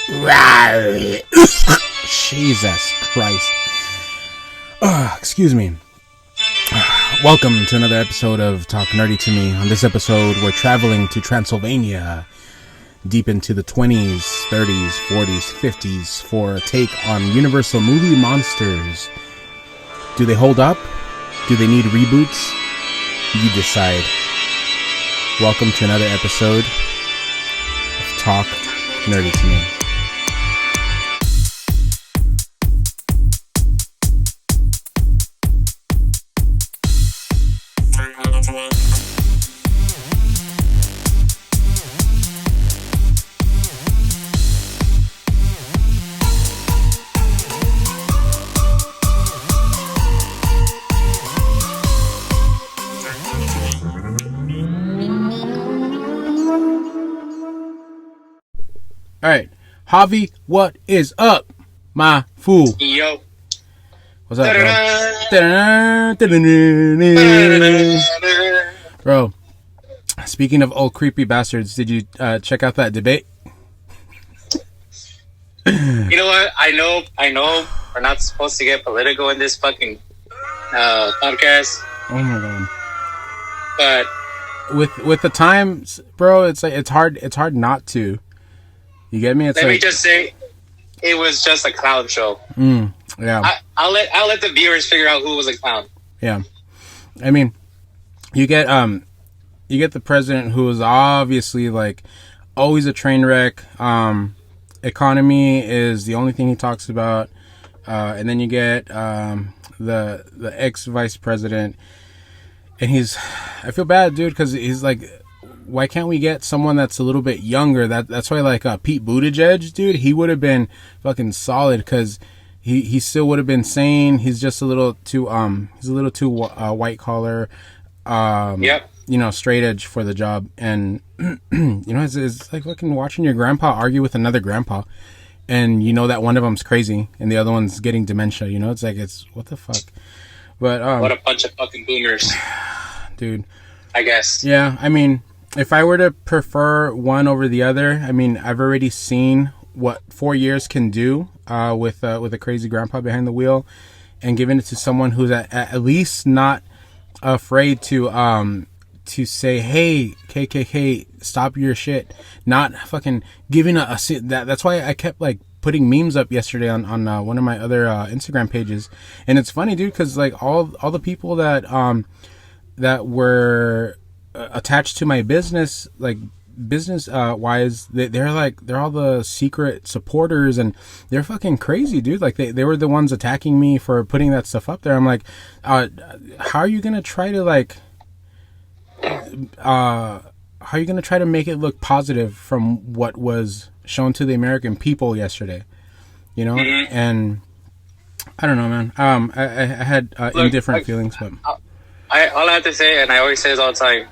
Jesus Christ. Excuse me. Welcome to another episode of Talk Nerdy to Me. On this episode, we're traveling to Transylvania, deep into the 20s, 30s, 40s, 50s, for a take on Universal movie monsters. Do they hold up? Do they need reboots? You decide. Welcome to another episode of Talk Nerdy to Me. Alright, Javi, what is up, my fool? Yo. What's up, bro? Bro, speaking of old creepy bastards, did you check out that debate? You know what? I know we're not supposed to get political in this fucking podcast. Oh my god. But with the times, bro, it's like it's hard not to. You get me? It's let me just say, it was just a clown show. Yeah. I'll let the viewers figure out who was a clown. Yeah. I mean, you get the president who is obviously like always a train wreck. Economy is the only thing he talks about. And then you get the ex vice president, and I feel bad, dude, because he's like, why can't we get someone that's a little bit younger? That's why, like, Pete Buttigieg, dude, he would have been fucking solid, because he still would have been sane. He's just a little too white collar, Yep. You know, straight edge for the job. And you know, it's like fucking watching your grandpa argue with another grandpa, and you know that one of them's crazy and the other one's getting dementia. You know, it's like, it's what the fuck. But what a bunch of fucking boomers, dude. I guess. Yeah, I mean, if I were to prefer one over the other, I mean, I've already seen what 4 years can do with a crazy grandpa behind the wheel, and giving it to someone who's at least not afraid to say, hey, KKK, stop your shit. Not fucking giving that's why I kept like putting memes up yesterday on one of my other Instagram pages. And it's funny, dude, because like all the people that were attached to my business, like business wise, they're all the secret supporters, and they're fucking crazy, dude. Like they were the ones attacking me for putting that stuff up there. I'm like, how are you gonna try to like how are you gonna try to make it look positive from what was shown to the American people yesterday, you know? Mm-hmm. And I don't know, man. I had indifferent feelings, but all I have to say, and I always say this all the time,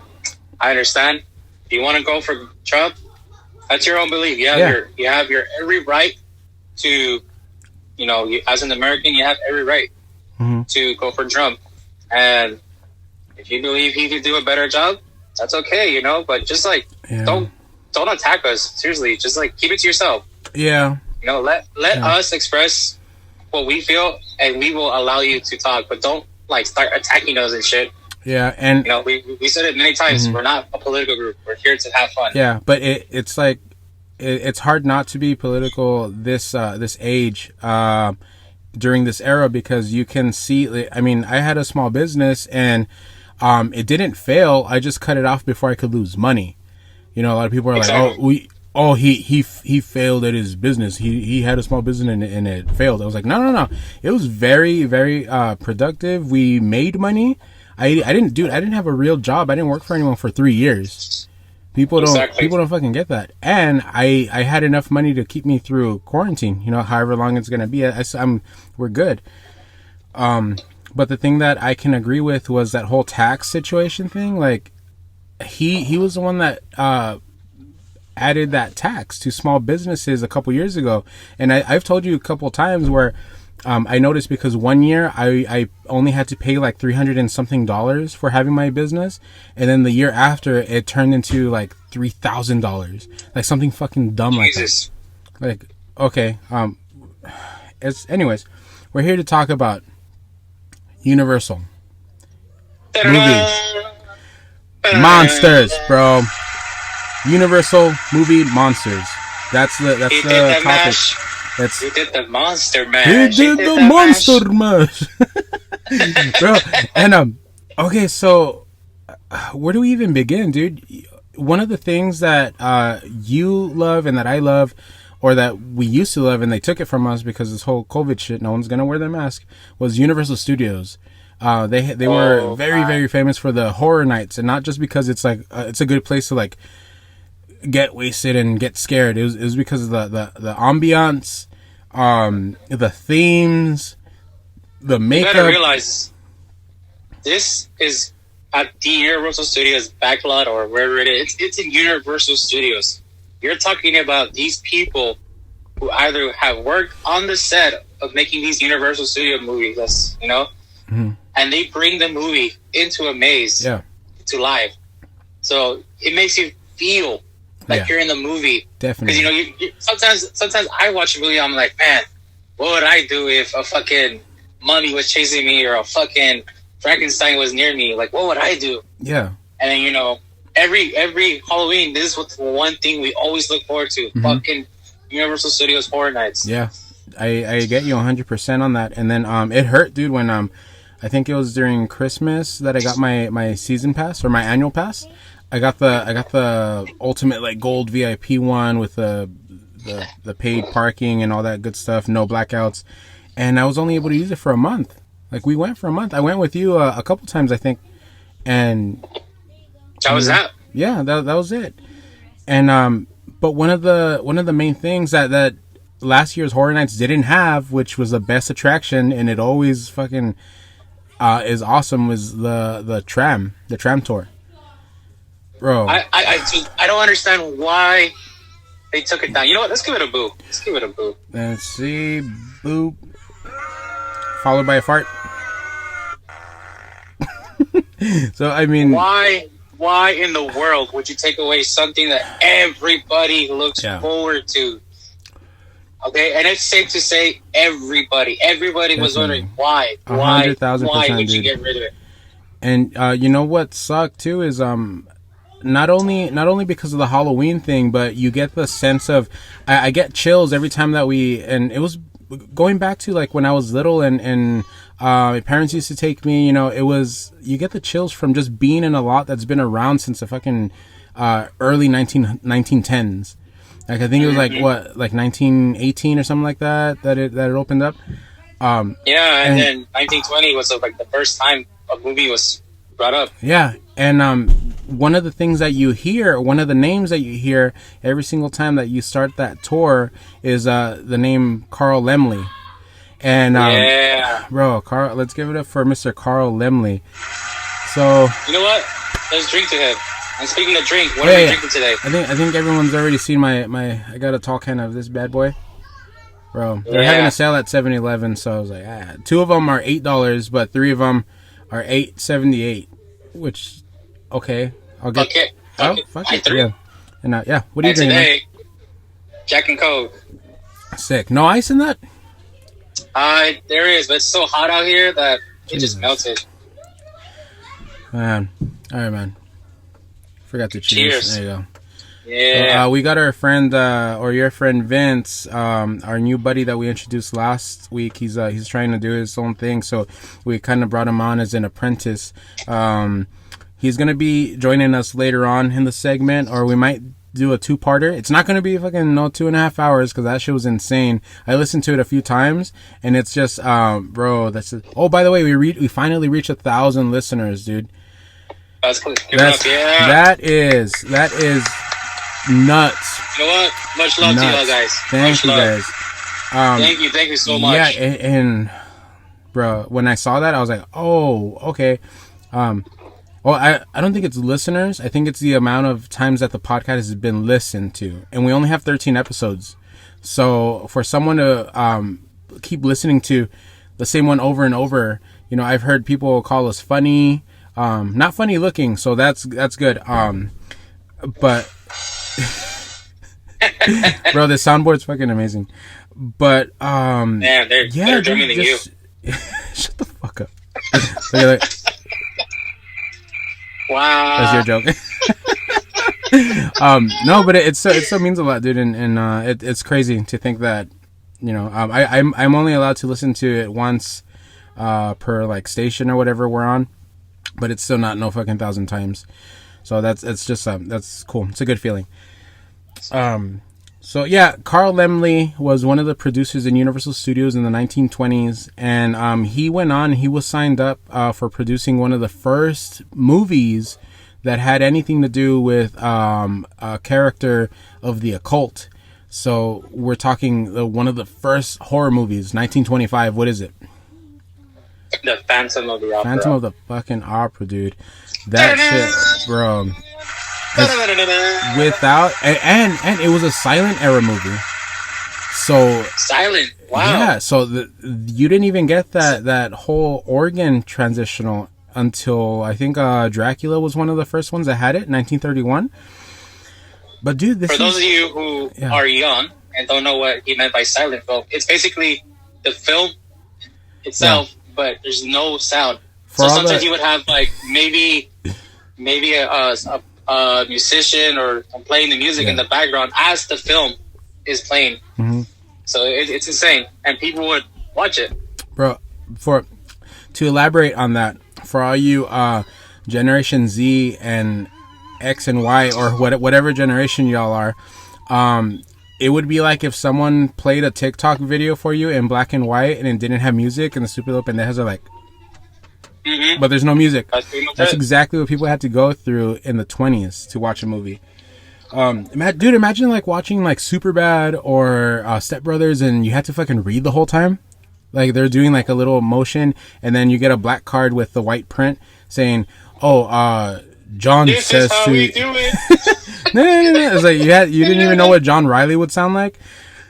I understand. If you want to go for Trump, that's your own belief. You have your every right to, you know, as an American, you have every right to go for Trump. And if you believe he could do a better job, that's okay, you know. But just like don't attack us. Seriously, just like keep it to yourself. Yeah. You know, let us express what we feel, and we will allow you to talk. But don't like start attacking us and shit. Yeah, and you know, we said it many times. We're not a political group. We're here to have fun. Yeah, but it's like it's hard not to be political this age during this era, because you can see. I mean, I had a small business, and it didn't fail. I just cut it off before I could lose money. You know, a lot of people are like, he failed at his business. He had a small business and it failed. I was like, no. It was very, very productive. We made money. I didn't have a real job. I didn't work for anyone for 3 years. People don't fucking get that. And I had enough money to keep me through quarantine, you know, however long it's gonna be. We're good. But the thing that I can agree with was that whole tax situation thing. Like, he was the one that added that tax to small businesses a couple years ago. And I've told you a couple times where I noticed, because one year I only had to pay like $300 and something for having my business, and then the year after it turned into like $3,000, like something fucking dumb. Jesus. Like okay. Anyways, we're here to talk about Universal movies, monsters, bro. Universal movie monsters. That's the topic. Mash. That's You did the monster mash. he did the monster mash, bro. And okay, so where do we even begin, dude? One of the things that you love and that I love, or that we used to love, and they took it from us because this whole COVID shit, no one's gonna wear their mask, was Universal Studios. They were very famous for the horror nights, and not just because it's like it's a good place to like get wasted and get scared. It was because of the ambiance, the themes, the makeup. You gotta realize this is at the Universal Studios backlot or wherever it is. It's in Universal Studios. You're talking about these people who either have worked on the set of making these Universal Studio movies, and they bring the movie into a maze, to live. So it makes you feel like you're in the movie. Definitely. Because you sometimes I watch a movie, I'm like, man, what would I do if a fucking mummy was chasing me or a fucking Frankenstein was near me? Like, what would I do? Yeah. And then every Halloween, this is what's one thing we always look forward to. Fucking Universal Studios Horror Nights. Yeah, I get you 100% on that. And then it hurt, dude, when I think it was during Christmas that I got my season pass or my annual pass. I got the ultimate like gold VIP one with the paid parking and all that good stuff, no blackouts, and I was only able to use it for a month. Like we went for a month. I went with you a couple times, I think, and that was that. Yeah, that was it. And but one of the main things that last year's Horror Nights didn't have, which was the best attraction, and it always fucking is awesome, was the tram tour. Bro, I don't understand why they took it down. You know what? Let's give it a boo. Let's see, boop, followed by a fart. So I mean, why in the world would you take away something that everybody looks forward to? Okay, and it's safe to say everybody was wondering why would you get rid of it? And you know what sucked too is not only because of the Halloween thing, but you get the sense of I get chills every time that and it was going back to like when I was little and my parents used to take me, you get the chills from just being in a lot that's been around since the fucking early 1910s. Like I think it was like 1918 or something like that it opened up. And then 1920 was like the first time a movie was brought up. Yeah, and one of the things that you hear, one of the names that you hear every single time that you start that tour is the name Carl Laemmle. And bro, Carl, let's give it up for Mr. Carl Laemmle. So you know what? Let's drink to him. And speaking of drink, what are we drinking today? I think everyone's already seen my I got a tall can of this bad boy. Bro, they're having a sale at 7-Eleven, so I was like, two of them are $8, but three of them are $8.78, which okay, I'll get. Okay. Oh, fuck it. Yeah. And what are you drinking? Today, Jack and Coke. Sick. No ice in that? There is, but it's so hot out here that it just melted. Man, all right, man. Forgot to cheers. There you go. Yeah. So, we got our friend, or your friend Vince, our new buddy that we introduced last week. He's trying to do his own thing, so we kind of brought him on as an apprentice. He's gonna be joining us later on in the segment, or we might do a two-parter. It's not gonna be fucking 2.5 hours because that shit was insane. I listened to it a few times, and it's just, bro. Oh, by the way, we finally reached 1,000 listeners, dude. That is nuts. You know what? Much love to y'all guys. Thank you guys. Thank you so much. Yeah, and bro, when I saw that, I was like, oh, okay. I don't think it's listeners. I think it's the amount of times that the podcast has been listened to, and we only have 13 episodes. So for someone to keep listening to the same one over and over, I've heard people call us funny. Not funny looking, so that's good. But Bro, the soundboard's fucking amazing. But Man, they're better drumming than you. Shut the fuck up. Look at that. Wow. That's your joke. No, but it still means a lot, dude, and it's crazy to think that, you know, I'm only allowed to listen to it once per like station or whatever we're on, but it's still not no fucking 1,000 times. So that's cool. It's a good feeling. So yeah, Carl Laemmle was one of the producers in Universal Studios in the 1920s, and he was signed up for producing one of the first movies that had anything to do with a character of the occult. So we're talking one of the first horror movies, 1925. What is it? The Phantom of the Opera. Phantom of the fucking Opera, dude. That shit, bro. Without and it was a silent era movie. So silent. Wow. Yeah. So you didn't even get that whole organ transitional until I think Dracula was one of the first ones that had it, 1931. But dude, for those of you who are young and don't know what he meant by silent film, it's basically the film itself, but there's no sound. So sometimes you would have like maybe a musician or playing the music in the background as the film is playing. Mm-hmm. So it's insane, and people would watch it. Bro, to elaborate on that, for all you Generation Z and X and Y or whatever generation y'all are, it would be like if someone played a TikTok video for you in black and white and it didn't have music, and the stupid little pendejos are like, but there's no music. That's exactly what people had to go through in the 20s to watch a movie. Dude, imagine like watching like Superbad or Step Brothers, and you had to fucking read the whole time. Like they're doing like a little motion, and then you get a black card with the white print saying, "Oh, John this says is how to." we do it. No. It's like you didn't even know what John Riley would sound like.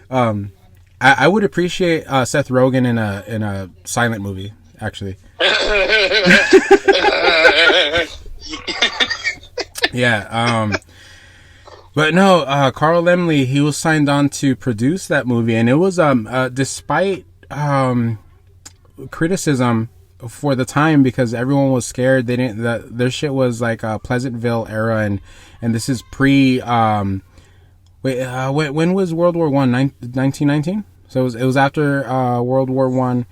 I would appreciate Seth Rogen in a silent movie, actually. Yeah. But no, Carl Laemmle, he was signed on to produce that movie, and it was despite criticism for the time, because everyone was scared. They didn't their shit was like a Pleasantville era, and this is pre when was World War One? 1919? So it was after World War One.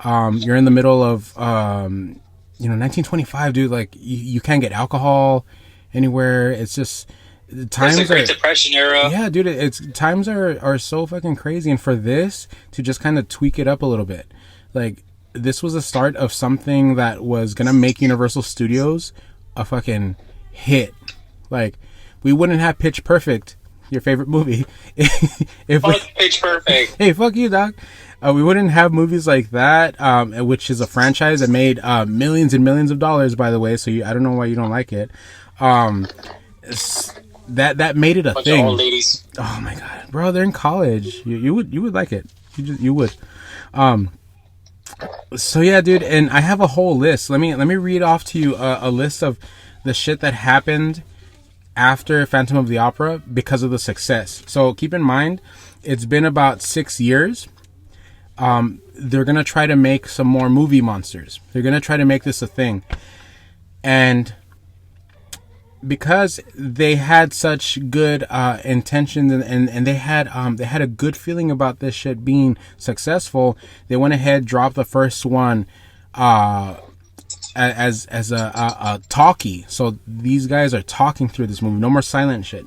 You're in the middle of 1925, dude. Like you can't get alcohol anywhere. It's just times it's a Great Depression era. Yeah, dude. It's times are so fucking crazy, and for this to just kind of tweak it up a little bit, like this was the start of something that was gonna make Universal Studios a fucking hit. Like we wouldn't have Pitch Perfect, your favorite movie, Pitch Perfect. Hey, fuck you, dog. We wouldn't have movies like that, which is a franchise that made millions and millions of dollars, by the way. So I don't know why you don't like it. That made it a bunch thing. Of old ladies. Oh my god, bro, they're in college. You would like it. You would. So yeah, dude, and I have a whole list. Let me read off to you a list of the shit that happened after Phantom of the Opera because of the success. So keep in mind, it's been about 6 years. They're gonna try to make some more movie monsters. They're gonna try to make this a thing, and because they had such good intentions and they had a good feeling about this shit being successful, they went ahead, dropped the first one as a talkie. So these guys are talking through this movie. No more silent shit.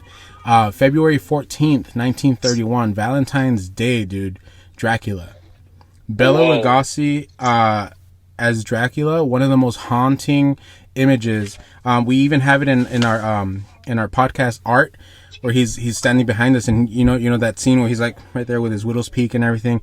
February 14th, 1931, Valentine's Day, dude. Dracula. Bela Lugosi as Dracula, one of the most haunting images. We even have it in our podcast art, where he's standing behind us, and you know that scene where he's like right there with his widow's peak and everything.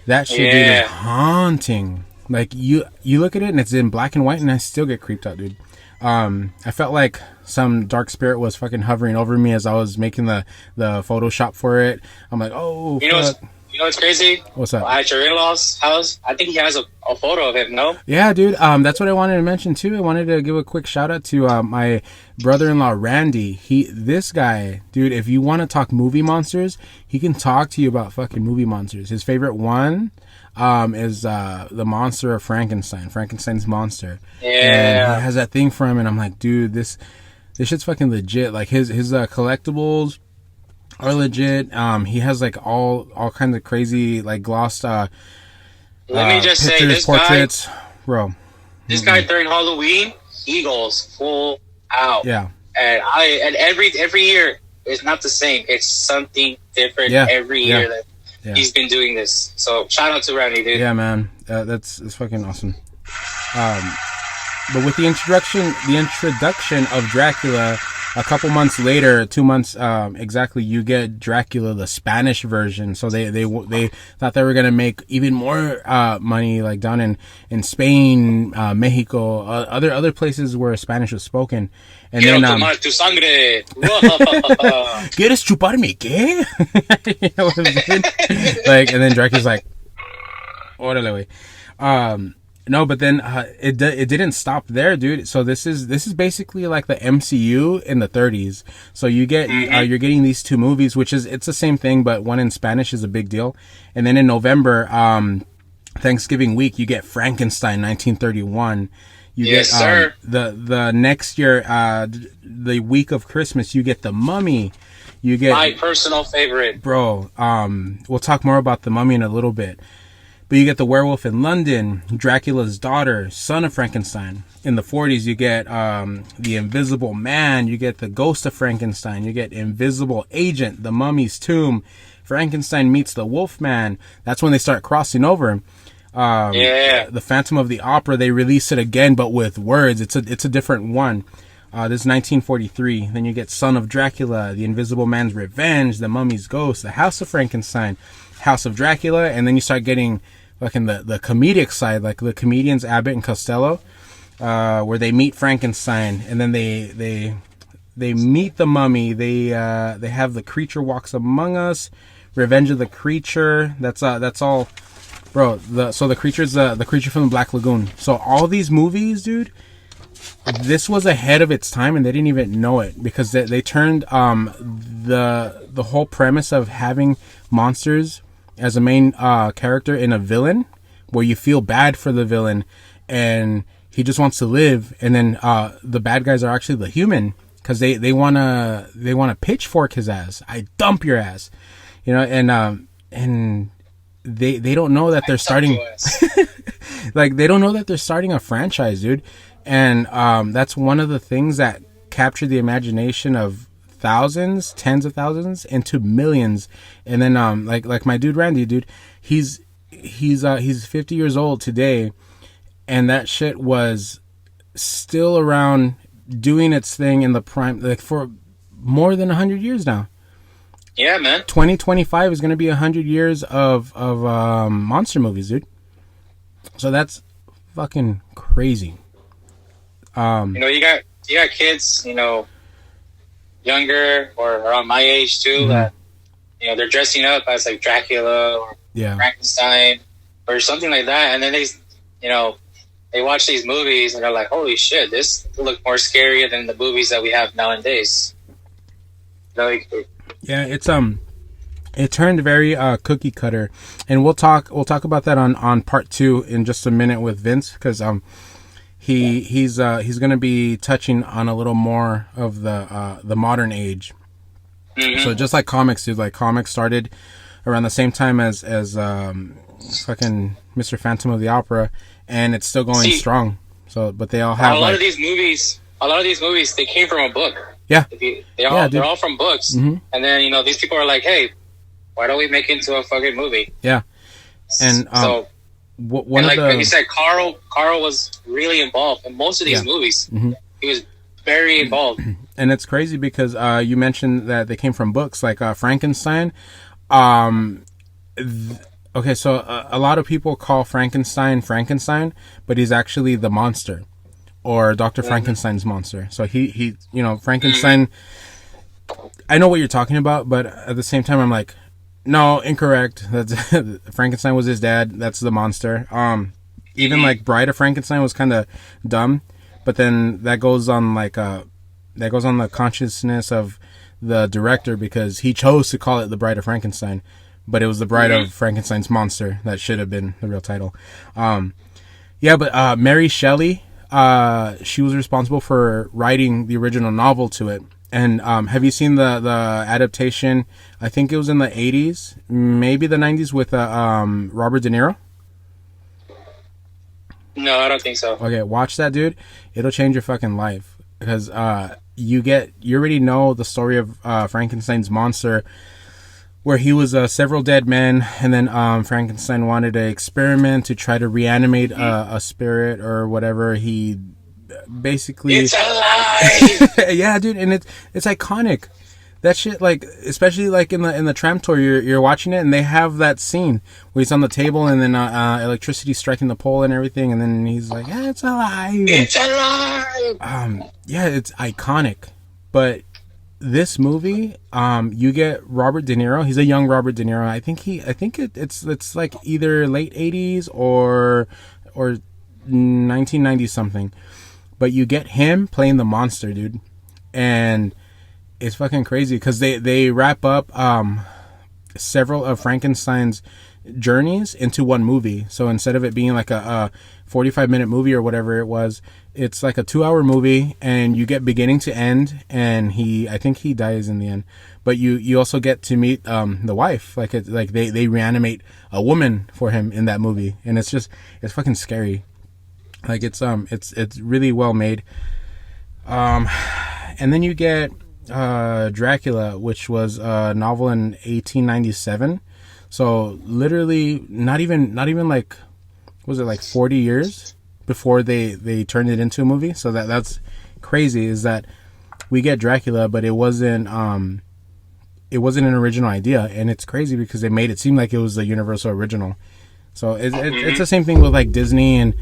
That shit, dude, is haunting. Like you look at it and it's in black and white, and I still get creeped out, dude. I felt like some dark spirit was fucking hovering over me as I was making the Photoshop for it. I'm like, oh, you know You know what's crazy? What's up? At your in-laws' house, I think he has a photo of him. No? Yeah, dude. That's what I wanted to mention too. I wanted to give a quick shout out to my brother-in-law Randy. This guy, dude. If you want to talk movie monsters, he can talk to you about fucking movie monsters. His favorite one is the monster of Frankenstein. Frankenstein's monster. Yeah. And he has that thing for him, and I'm like, dude, this shit's fucking legit. Like his collectibles are legit. He has like all kinds of crazy like glossed Let me just say, this portraits, guy, bro. This guy during Halloween, he goes full out. Yeah. And every year is not the same. It's something different every year that he's been doing this. So shout out to Randy, dude. Yeah, man, that's fucking awesome. But with the introduction of Dracula, a couple months later, 2 months exactly, you get Dracula, the Spanish version. So they thought they were gonna make even more money, like down in Spain, Mexico, other places where Spanish was spoken. And Quiero then tomar tu sangre. ¿Quieres chuparme qué? You know what I'm saying? Like, and then Dracula's like, órale, güey. No, but then it didn't stop there, dude. So this is basically like the MCU in the 30s. So you get you're getting these two movies, which it's the same thing, but one in Spanish is a big deal. And then in November, Thanksgiving week, you get Frankenstein, 1931. Yes, sir. The next year, the week of Christmas, you get The Mummy. You get my personal favorite, bro. We'll talk more about The Mummy in a little bit. But you get The Werewolf in London, Dracula's Daughter, Son of Frankenstein. In the 40s, you get The Invisible Man, you get The Ghost of Frankenstein, you get Invisible Agent, The Mummy's Tomb, Frankenstein meets the Wolfman. That's when they start crossing over. The Phantom of the Opera, they release it again, but with words. It's a different one. This is 1943. Then you get Son of Dracula, The Invisible Man's Revenge, The Mummy's Ghost, The House of Frankenstein, House of Dracula, and then you start getting like in the comedic side, like the comedians Abbott and Costello, where they meet Frankenstein, and then they meet the Mummy. They have The Creature Walks Among Us, Revenge of the Creature. That's all, bro. So the Creature's the Creature from the Black Lagoon. So all these movies, dude, this was ahead of its time, and they didn't even know it because they turned the whole premise of having monsters as a main character in a villain, where you feel bad for the villain and he just wants to live, and then the bad guys are actually the human, because they wanna pitchfork his ass. I dump your ass, you know, and they don't know that they're starting like they don't know that they're starting a franchise, dude. And that's one of the things that captured the imagination of thousands, tens of thousands, into millions. And then like my dude Randy, dude, he's 50 years old today, and that shit was still around doing its thing in the prime, like for more than 100 years now. Yeah, man. 2025 is going to be 100 years of monster movies, dude. So that's fucking crazy. You know, you got kids, you know, younger or around my age too, that, you know, they're dressing up as like Dracula or Frankenstein or something like that, and then they watch these movies and they're like, holy shit, this look more scary than the movies that we have nowadays. Yeah, it turned very cookie cutter, and we'll talk about that on part 2 in just a minute with Vince, because he's going to be touching on a little more of the modern age. So just like comics, dude, like comics started around the same time as fucking Mr. Phantom of the Opera, and it's still going strong. So, but they all have a lot of these movies, they came from a book. Yeah, they're all from books. And then, you know, these people are like, hey, why don't we make it into a fucking movie? Yeah, and so. One and like you said, Carl was really involved in most of these movies. He was very involved. And it's crazy because you mentioned that they came from books, like Frankenstein. Okay, so a lot of people call Frankenstein, but he's actually the monster, or Dr. Frankenstein's monster. So he you know, Frankenstein. I know what you're talking about, but at the same time, I'm like, No, incorrect. That's Frankenstein was his dad. That's the monster. Even like Bride of Frankenstein was kind of dumb, but then that goes on the consciousness of the director because he chose to call it The Bride of Frankenstein, but it was The Bride of Frankenstein's Monster. That should have been the real title. But Mary Shelley, she was responsible for writing the original novel to it. And have you seen the adaptation? I think it was in the 80s, maybe the 90s with Robert De Niro. No, I don't think so. Okay, watch that, dude. It'll change your fucking life because you already know the story of Frankenstein's monster, where he was several dead men, and then Frankenstein wanted to experiment to try to reanimate a spirit or whatever. He basically It's alive. yeah, dude, and it's iconic. That shit, like, especially like in the tram tour, you're watching it, and they have that scene where he's on the table, and then electricity striking the pole and everything, and then he's like, "Yeah, it's alive." It's alive. Yeah, it's iconic. But this movie, you get Robert De Niro. He's a young Robert De Niro. I think it's like either late 80s or 1990 something. But you get him playing the monster, dude, and it's fucking crazy because they wrap up several of Frankenstein's journeys into one movie. So instead of it being like a 45-minute movie or whatever it was, it's like a 2-hour movie, and you get beginning to end. And I think he dies in the end, but you also get to meet the wife. Like they reanimate a woman for him in that movie, and it's fucking scary. Like it's really well made. And then you get Dracula, which was a novel in 1897. So literally not even like, was it like 40 years before they turned it into a movie? So that's crazy, is that we get Dracula, but it wasn't an original idea, and it's crazy because they made it seem like it was a Universal original. So it's the same thing with like Disney and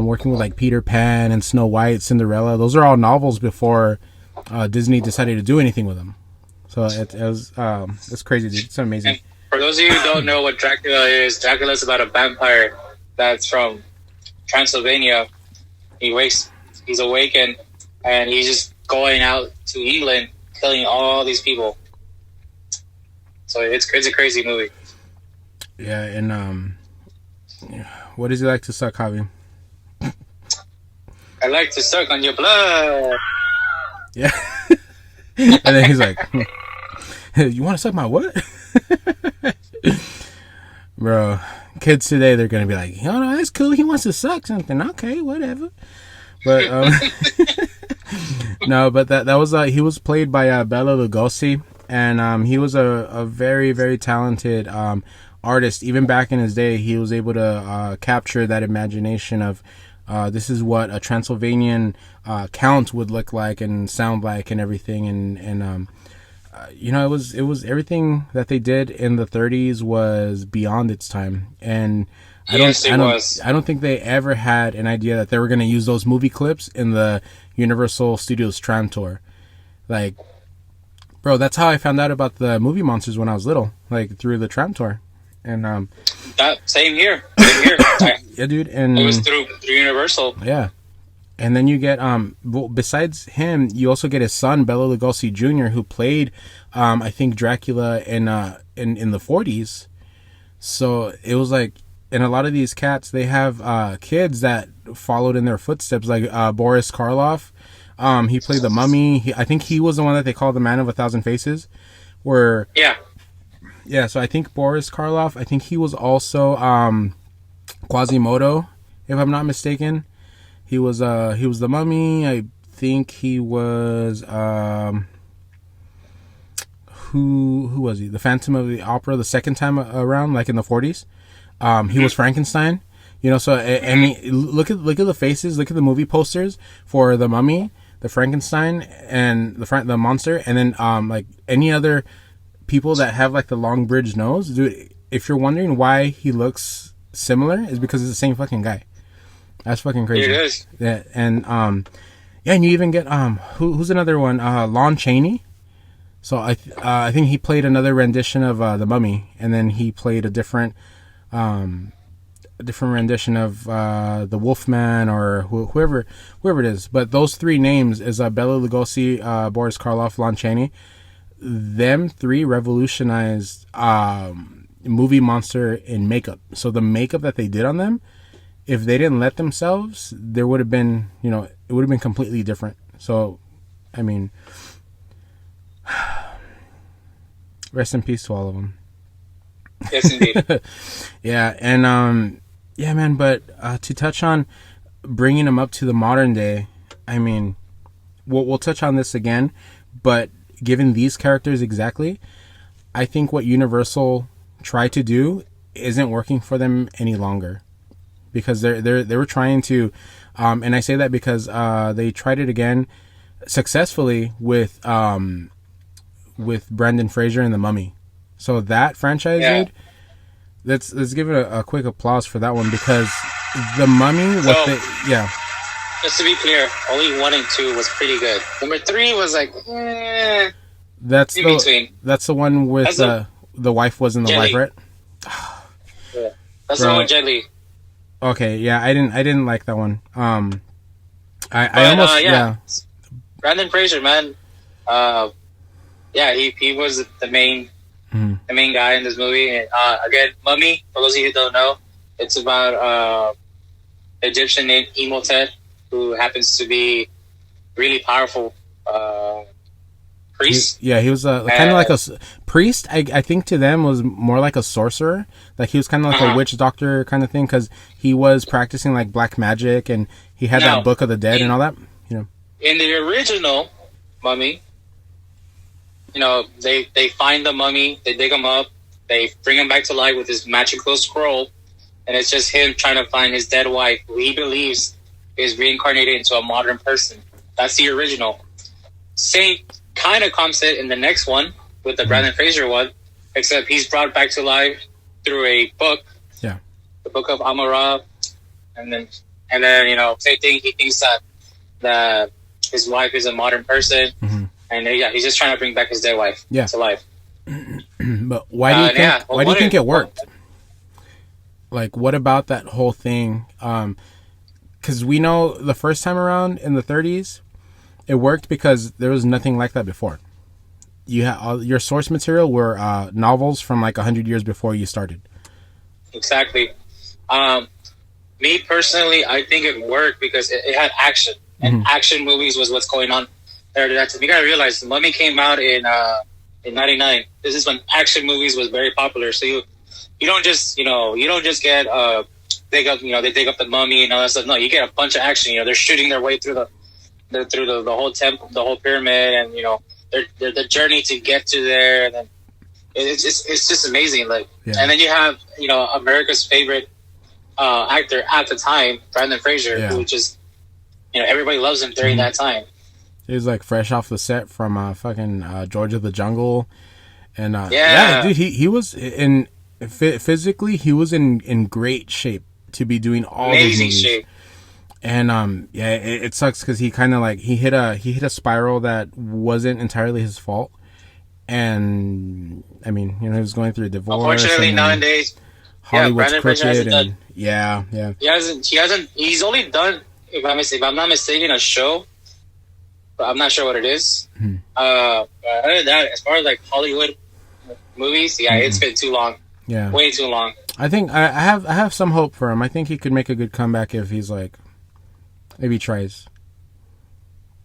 working with like Peter Pan and Snow White, Cinderella. Those are all novels before Disney decided to do anything with them. So it's crazy, dude. It's amazing. And for those of you who don't know what Dracula is, Dracula is about a vampire that's from Transylvania. He's awakened, and he's just going out to England, killing all these people. So it's a crazy movie. Yeah, and what does he like to suck, Javi? I like to suck on your blood. Yeah. And then he's like, you want to suck my what? Bro, kids today, they're going to be like, oh, no, that's cool. He wants to suck something. Okay, whatever. But, no, but that was, he was played by Bela Lugosi. And he was a very, very talented artist. Even back in his day, he was able to capture that imagination of this is what a Transylvanian count would look like and sound like and everything. And you know, it was everything that they did in the 30s was beyond its time. And I don't think they ever had an idea that they were going to use those movie clips in the Universal Studios tram tour. Like, bro, that's how I found out about the movie monsters when I was little, like through the tram tour. And that same here. Yeah, dude. And it was through Universal. Yeah. And then you get besides him, you also get his son Bela Lugosi Jr., who played I think Dracula in the 40s. So it was like, and a lot of these cats, they have kids that followed in their footsteps, like Boris Karloff. He played the Mummy. I think he was the one that they called the Man of a Thousand Faces. Yeah, so I think Boris Karloff, I think he was also Quasimodo, if I'm not mistaken. He was the Mummy. I think he was who was he? The Phantom of the Opera the second time around, like in the 40s. He was Frankenstein. You know, so I mean, look at the faces, look at the movie posters for the Mummy, the Frankenstein, and the monster, and then like any other people that have like the long bridge nose, dude. If you're wondering why he looks similar, is because it's the same fucking guy. That's fucking crazy. It is. Yeah, and yeah, and you even get who's another one? Lon Chaney. So I think he played another rendition of the Mummy, and then he played a different rendition of the Wolfman or whoever it is. But those three names is Bela Lugosi, Boris Karloff, Lon Chaney. Them three revolutionized movie monster in makeup. So the makeup that they did on them, if they didn't let themselves, there would have been, it would have been completely different. So, I mean, rest in peace to all of them. Yes, indeed. Yeah, and yeah, man. But to touch on bringing them up to the modern day, I mean, we'll touch on this again, but given these characters exactly, I think what Universal tried to do isn't working for them any longer, because they were trying to, and I say that because they tried it again successfully with Brendan Fraser and The Mummy. So that franchise, Yeah. dude, let's give it a quick applause for that one, because The Mummy, yeah. Just to be clear, only 1 and 2 was pretty good. Number 3 was like, That's in between. That's the one with That's the wife wasn't the Jelly. wife, right? Yeah. That's Bro. the one with Jet Li. Okay, yeah, I didn't like that one. I But, almost yeah. Brandon Fraser, man. Yeah, he was the main guy in this movie. And, again, Mummy, for those of you who don't know, it's about Egyptian named Imhotep, who happens to be really powerful priest. He was kind of like a priest. I think to them was more like a sorcerer. Like he was kind of like a witch doctor kind of thing, because he was practicing like black magic, and he had that Book of the Dead and all that. In the original Mummy, they find the mummy, they dig him up, they bring him back to life with this magical scroll, and it's just him trying to find his dead wife, who he believes is reincarnated into a modern person. That's the original. Same kind of concept in the next one with the Brandon Fraser one, except he's brought back to life through a book. Yeah. The Book of Amara, and then same thing. He thinks that his wife is a modern person, and he's just trying to bring back his dead wife to life. But why do you think? Why do you think it worked? Like, what about that whole thing? Because we know the first time around in the 30s, it worked because there was nothing like that before. You had your source material were novels from like 100 years before you started. Exactly. Me personally, I think it worked because it had action, and action movies was what's going on there. You gotta realize the Mummy came out in '99. This is when action movies was very popular. So you don't just get they dig up the mummy and all that stuff. No, you get a bunch of action. They're shooting their way through the whole temple, the whole pyramid, and their the journey to get to there, and then it's just amazing. Like, and then you have America's favorite actor at the time, Brandon Fraser, who just everybody loves him during that time. He was like fresh off the set from fucking George of the Jungle, and dude, he was in physically he was in great shape to be doing all these movies. Shape. And it sucks because he kind of like he hit a spiral that wasn't entirely his fault, and I mean he was going through a divorce. Unfortunately, nowadays Hollywood's crooked, and he hasn't. He's only done, if I'm not mistaken, a show. But I'm not sure what it is. Other than that, as far as like Hollywood movies, it's been too long. Yeah, way too long. I think I have some hope for him. I think he could make a good comeback if he's like maybe tries.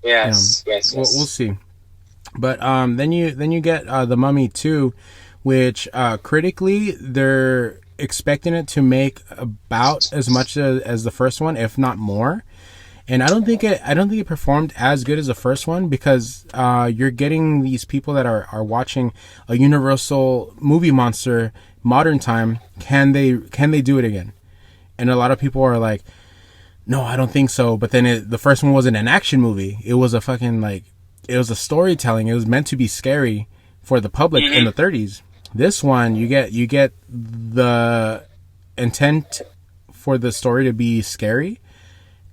Yes. We'll see. But then you get The Mummy 2, which critically they're expecting it to make about as much as the first one, if not more. And I don't think it performed as good as the first one, because you're getting these people that are watching a Universal movie monster modern time. Can they do it again? And a lot of people are like, no, I don't think so. But then the first one wasn't an action movie. It was a fucking it was a storytelling. It was meant to be scary for the public in the 30s. This one, you get the intent for the story to be scary.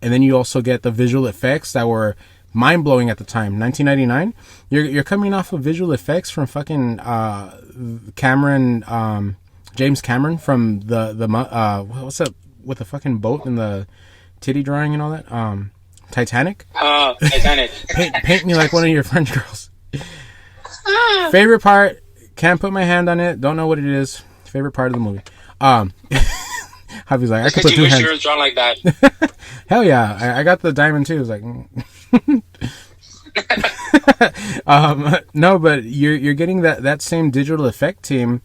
And then you also get the visual effects that were mind blowing at the time. 1999. You're coming off of visual effects from fucking Cameron, James Cameron from the what's up with the fucking boat and the titty drawing and all that. Titanic. Titanic. Paint me like one of your French girls. Favorite part. Can't put my hand on it. Don't know what it is. Favorite part of the movie. Javi's like, I could put two hands. You wish drawn like that. Hell yeah, I got the diamond too. It was like, no, but you're getting that same digital effect team,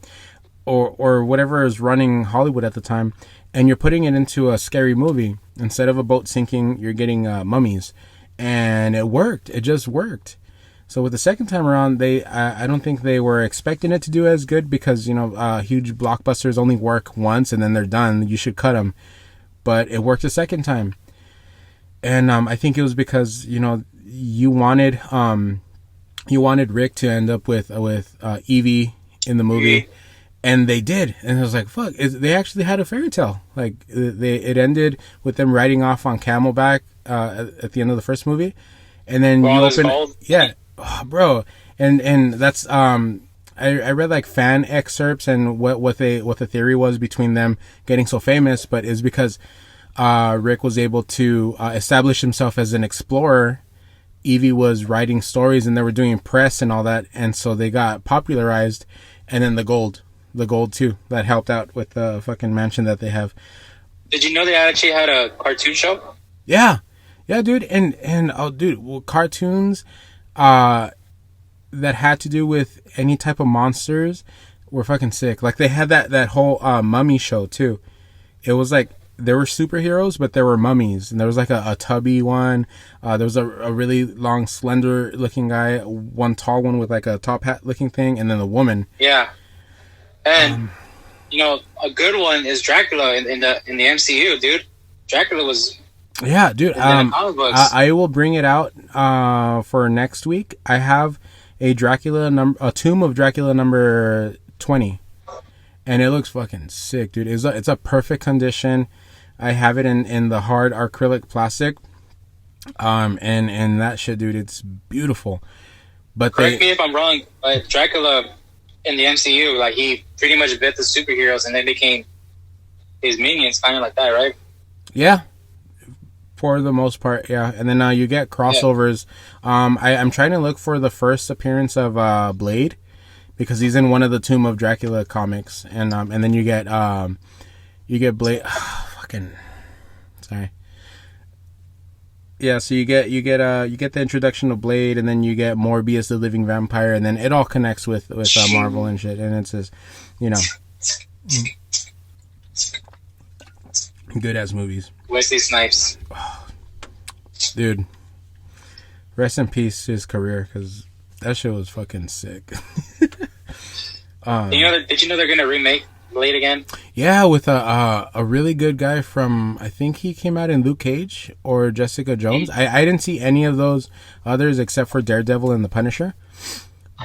or whatever is running Hollywood at the time, and you're putting it into a scary movie. Instead of a boat sinking, you're getting mummies, and it worked. It just worked. So with the second time around, I don't think they were expecting it to do as good because, huge blockbusters only work once and then they're done. You should cut them. But it worked a second time. And I think it was because, you wanted Rick to end up with Evie in the movie. And they did. And I was like, fuck, they actually had a fairy tale. Like, it ended with them riding off on Camelback at the end of the first movie. And then you open... Yeah. Oh, bro, and that's I read like fan excerpts and what the theory was between them getting so famous, but is because Rick was able to establish himself as an explorer. Evie was writing stories and they were doing press and all that, and so they got popularized. And then the gold too, that helped out with the fucking mansion that they have. Did you know they actually had a cartoon show? Yeah, dude, and oh, dude, well, cartoons. That had to do with any type of monsters were fucking sick. Like they had that whole mummy show too. It was like there were superheroes, but there were mummies, and there was like a tubby one. There was a really long, slender looking guy, one tall one with like a top hat looking thing, and then the woman. Yeah, and a good one is Dracula in the MCU, dude. Dracula was. Yeah, dude. I will bring it out for next week. I have a Tomb of Dracula number 20, and it looks fucking sick, dude. It's a perfect condition. I have it in the hard acrylic plastic, and that shit, dude, it's beautiful. But correct me if I'm wrong, but Dracula in the MCU, like he pretty much bit the superheroes, and they became his minions, kind of like that, right? Yeah. For the most part, yeah. And then you get crossovers. Yeah. I'm trying to look for the first appearance of Blade, because he's in one of the Tomb of Dracula comics, and then you get Blade. Fucking sorry. Yeah, so you get the introduction of Blade, and then you get Morbius, the living vampire, and then it all connects with Marvel and shit, and it's just good ass movies. Wesley Snipes. Dude, rest in peace his career, because that shit was fucking sick. Did you know they're gonna remake Blade again? Yeah, with a really good guy from, I think he came out in Luke Cage or Jessica Jones. I didn't see any of those others except for Daredevil and The Punisher.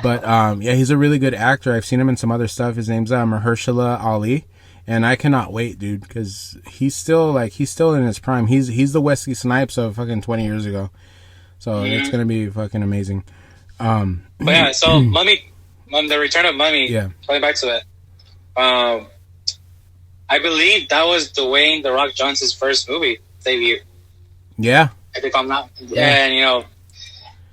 But yeah, he's a really good actor. I've seen him in some other stuff. His name's Mahershala Ali. And I cannot wait, dude, because he's still in his prime. He's the Wesley Snipes of fucking 20 years ago. So it's gonna be fucking amazing. But yeah, so Mummy, the Return of Mummy. Yeah. Going back to it, I believe that was Dwayne The Rock Johnson's first movie debut. Yeah. I think I'm not. Yeah. And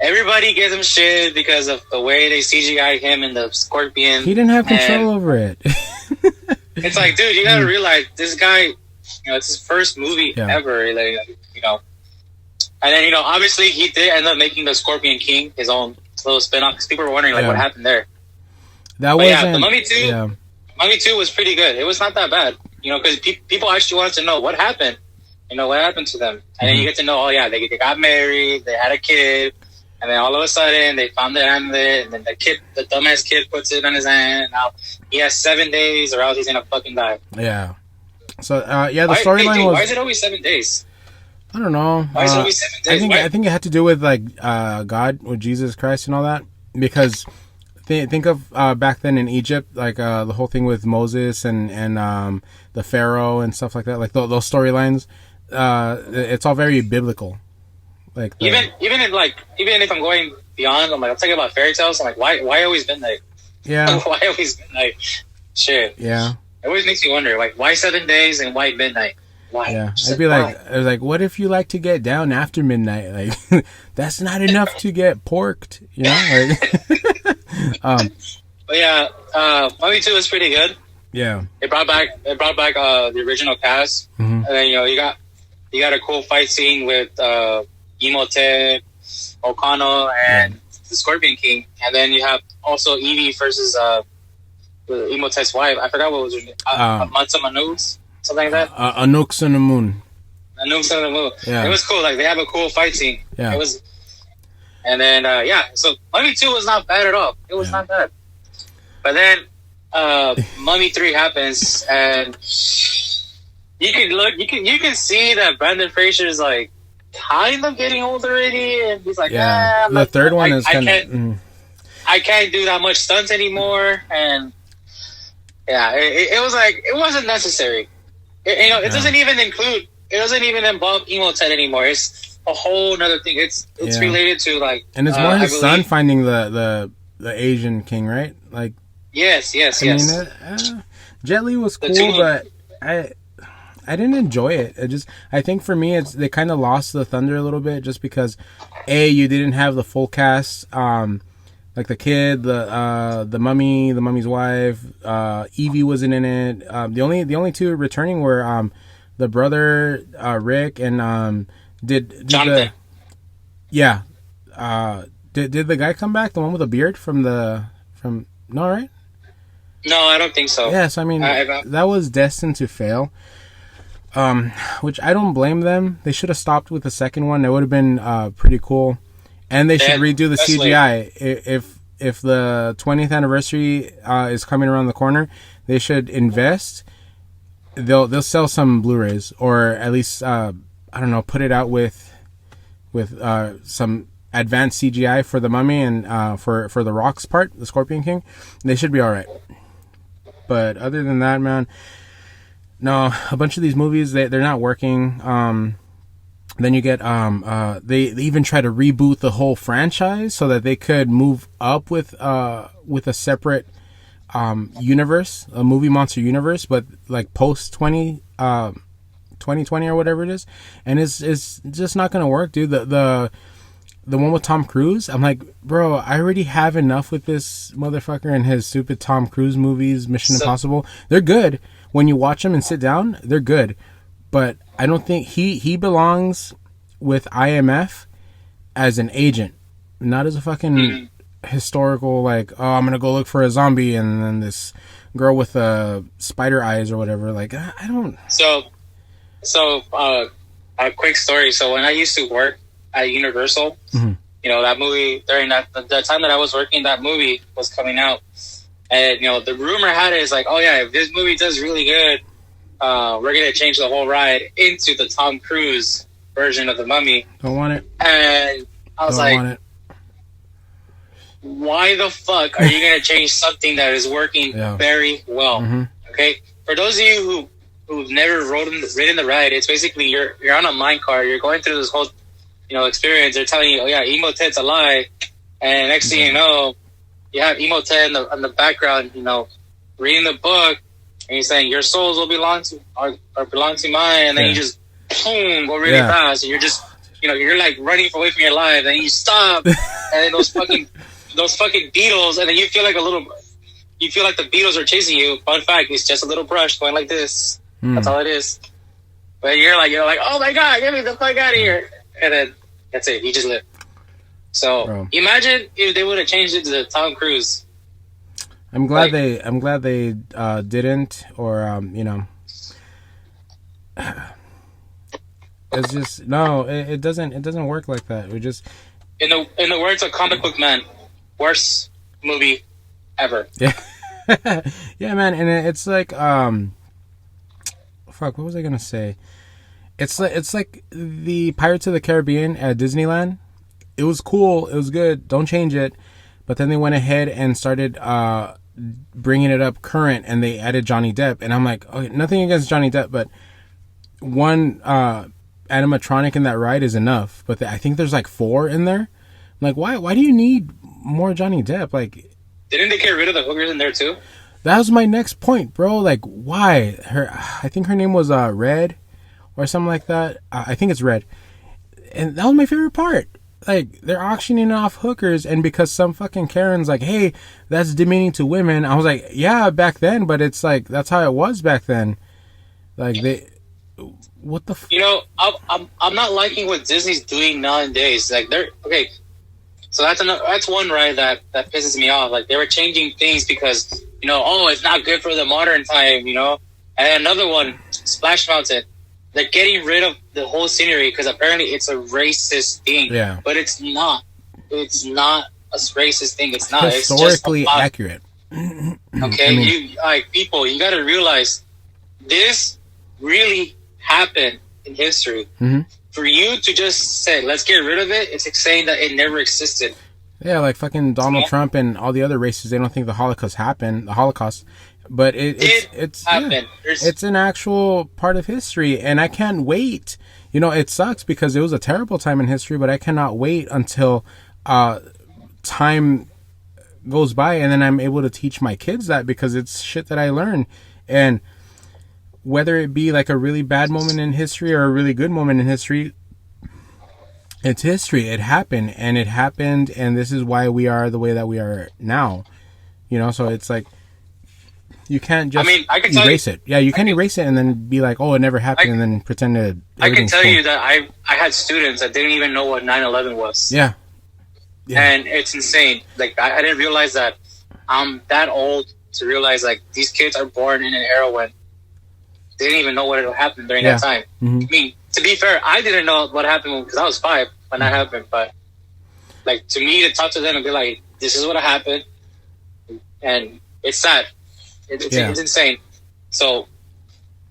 everybody gives him shit because of the way they CGI'd him and the Scorpion. He didn't have control over it. It's like, dude, you gotta realize this guy, it's his first movie ever, and then, obviously he did end up making the Scorpion King his own little spin-off, because people were wondering, what happened there. That was the Mummy 2, Mummy 2 was pretty good. It was not that bad, because people actually wanted to know what happened, what happened to them. And then you get to know, they got married, they had a kid, and then all of a sudden they found the amulet, and then the dumbass kid puts it on his hand, and now he has 7 days or else he's gonna fucking die. Yeah. So the storyline was. Why is it always 7 days? I don't know. Why is it always 7 days? I think it had to do with God, with Jesus Christ and all that, because think of back then in Egypt, like the whole thing with Moses and the Pharaoh and stuff like that, like those storylines. It's all very biblical. Like even if I'm going beyond, I'm thinking about fairy tales. I'm like, why always midnight? Yeah. Why always midnight? Shit. Yeah. It always makes me wonder, like, why 7 days and why midnight? Why? Yeah. Just I'd be why? I was like, what if you like to get down after midnight? Like, that's not enough to get porked, you know? Like, but yeah, Mummy 2 is pretty good. yeah. It brought back the original cast, Mm-hmm. and then you got a cool fight scene with Imhotep, O'Connell, and the Scorpion King, and then you have also Evie versus Imhotep's wife. I forgot what was her name. Mansa Manus, something like that. Anooks on the Moon. Anooks on the Moon. Yeah. It was cool. Like, they have a cool fight scene. Yeah. It was, and then so Mummy 2 was not bad at all. It was not bad. But then Mummy 3 happens, and you can see that Brendan Fraser is like kind of getting old already, and he's like, Yeah. The third one is kind of. I can't do that much stunts anymore, and yeah, it was like, it wasn't necessary. It doesn't even involve Imhotep anymore. It's a whole nother thing. It's related to, like, and it's more his son finding the Asian king, right? Like, yes. mean, Jet Li was cool, but I didn't enjoy it. I think for me, they kind of lost the thunder a little bit, just because you didn't have the full cast. Like the kid, the mummy, the mummy's wife, Evie wasn't in it. The only two returning were the brother Rick and did Jonathan. Did the guy come back? The one with the beard from no, right? No, I don't think so. Yes, I mean that was destined to fail. Which I don't blame them. They should have stopped with the second one. It would have been pretty cool. And they should redo the CGI. If the 20th anniversary is coming around the corner, they should invest. They'll sell some Blu-rays, or at least I don't know, put it out with some advanced CGI for the Mummy and for the Rock's part, the Scorpion King. They should be all right. But other than that, man, no, a bunch of these movies they're not working. Then you get they even try to reboot the whole franchise so that they could move up with a separate universe, a movie monster universe, but like post 2020 or whatever it is, and it's just not gonna work, dude. The one with Tom Cruise, I'm like, bro, I already have enough with this motherfucker and his stupid Tom Cruise movies, Mission Impossible. They're good when you watch them and sit down. They're good. But I don't think he belongs with IMF as an agent, not as a fucking historical, like, oh, I'm going to go look for a zombie and then this girl with spider eyes or whatever. Like, I don't... So a quick story. So when I used to work at Universal, that movie, during that time that I was working, that movie was coming out. And, the rumor had it is like, oh yeah, if this movie does really good, we're going to change the whole ride into the Tom Cruise version of The Mummy. Don't want it. And I was why the fuck are you going to change something that is working very well? Okay? For those of you who've never ridden the ride, it's basically you're on a mine car, you're going through this whole experience. They're telling you, oh yeah, Imhotep's alive. And next thing you know, you have Imhotep in the background, reading the book. And he's saying your souls will belong to mine, and then you just boom go really fast, and you're just you're like running away from your life, and you stop, and then those fucking beetles, and then you feel like the beetles are chasing you. Fun fact, it's just a little brush going like this. That's all it is. But you're like, oh my god, get me the fuck out of here, and then that's it. You just live. So imagine if they would have changed it to Tom Cruise. I'm glad they didn't, or it's just it doesn't work like that. We just in the words of Comic Book Man, worst movie ever. Yeah, yeah, man, and it's like fuck, what was I gonna say? It's like the Pirates of the Caribbean at Disneyland. It was cool, it was good. Don't change it. But then they went ahead and started bringing it up current, and they added Johnny Depp. And I'm like, okay, nothing against Johnny Depp, but one, animatronic in that ride is enough, but I think there's like 4 in there. I'm like, why do you need more Johnny Depp? Like, didn't they get rid of the hookers in there too? that was my next point, bro. Like, why? I think her name was Red or something like that. I think it's Red. And that was my favorite part. Like, they're auctioning off hookers, and because some fucking Karen's like, hey, that's demeaning to women. I was like, yeah, back then, but it's like, that's how it was back then. Like, what the You know, I'm not liking what Disney's doing nowadays. Like, they're, okay, so that's one ride that pisses me off. Like, they were changing things because, you know, oh, it's not good for the modern time, you know? And another one, Splash Mountain. They're getting rid of the whole scenery because apparently it's a racist thing. Yeah. But it's not. It's not a racist thing. It's not. Historically it's just accurate. Okay, I mean, you like people. You got to realize this really happened in history. Mm-hmm. For you to just say, "Let's get rid of it," it's like saying that it never existed. Yeah, like fucking Donald Trump and all the other races, they don't think the Holocaust happened. The Holocaust. But it's an actual part of history, and I can't wait. You know, it sucks because it was a terrible time in history, but I cannot wait until time goes by, and then I'm able to teach my kids that, because it's shit that I learned. And whether it be like a really bad moment in history or a really good moment in history, it's history. It happened, and this is why we are the way that we are now. You know, so it's like, you can't just I can erase it. Yeah, you can erase it and then be like, oh, it never happened, and then pretend to. I can tell you that I had students that didn't even know what 9/11 was. Yeah. And it's insane. Like, I didn't realize that I'm that old to realize, like, these kids are born in an era when they didn't even know what happened during that time. Mm-hmm. I mean, to be fair, I didn't know what happened because I was 5 when that happened. But, like, to me, to talk to them and be like, this is what happened. And it's sad. It's insane. So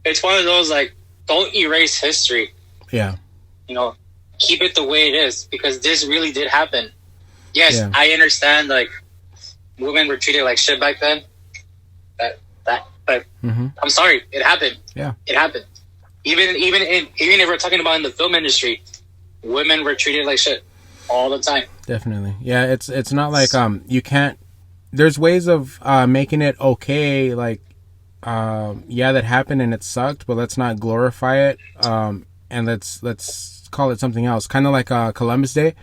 it's one of those, like, don't erase history. Yeah. You know, keep it the way it is, because this really did happen. Yes, I understand, like, women were treated like shit back then. But I'm sorry, it happened. Yeah. It happened. Even if we're talking about in the film industry, women were treated like shit all the time. Definitely. Yeah, it's not like you can't. There's ways of making it okay, like, that happened and it sucked, but let's not glorify it, and let's call it something else. Kind of like Columbus Day,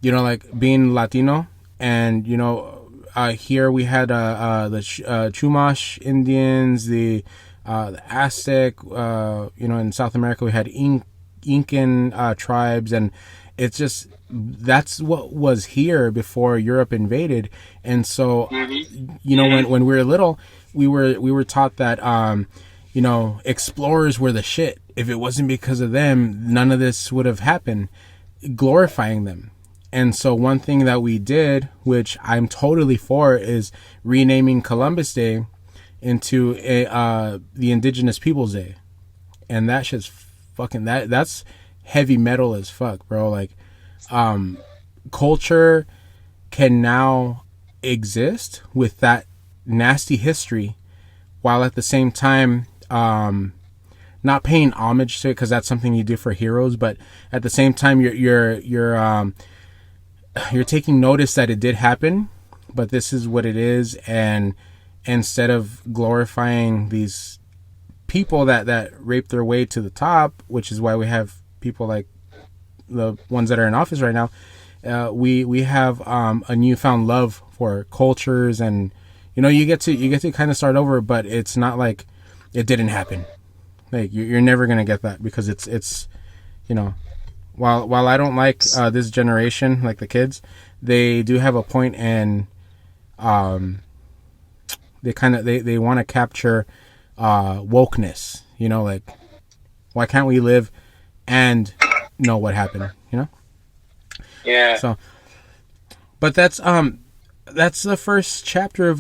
you know, like being Latino, and, you know, here we had the Chumash Indians, the Aztec, you know, in South America we had Incan tribes, and it's just, that's what was here before Europe invaded. And so, you know, when we were little, we were taught that, you know, explorers were the shit. If it wasn't because of them, none of this would have happened, glorifying them. And so one thing that we did, which I'm totally for, is renaming Columbus Day into the Indigenous Peoples Day. And that shit's fucking, that's heavy metal as fuck, bro. Like, culture can now exist with that nasty history, while at the same time not paying homage to it, because that's something you do for heroes, but at the same time you're taking notice that it did happen, but this is what it is. And instead of glorifying these people that raped their way to the top, which is why we have people like the ones that are in office right now, we have a newfound love for cultures, and, you know, you get to kind of start over, but it's not like it didn't happen. Like, you're never gonna get that, because it's you know, while I don't like this generation, like the kids, they do have a point, and they want to capture wokeness, you know, like, why can't we live and know what happened, you know? Yeah. So, but that's the first chapter of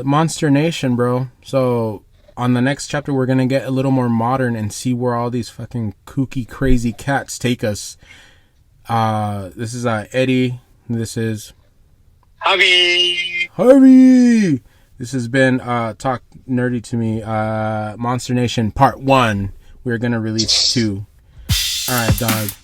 Monster Nation, bro. So on the next chapter, we're gonna get a little more modern and see where all these fucking kooky, crazy cats take us. This is Eddie. This is Harvey. This has been Talk Nerdy to Me, Monster Nation Part 1. We're gonna release 2. All right, dog.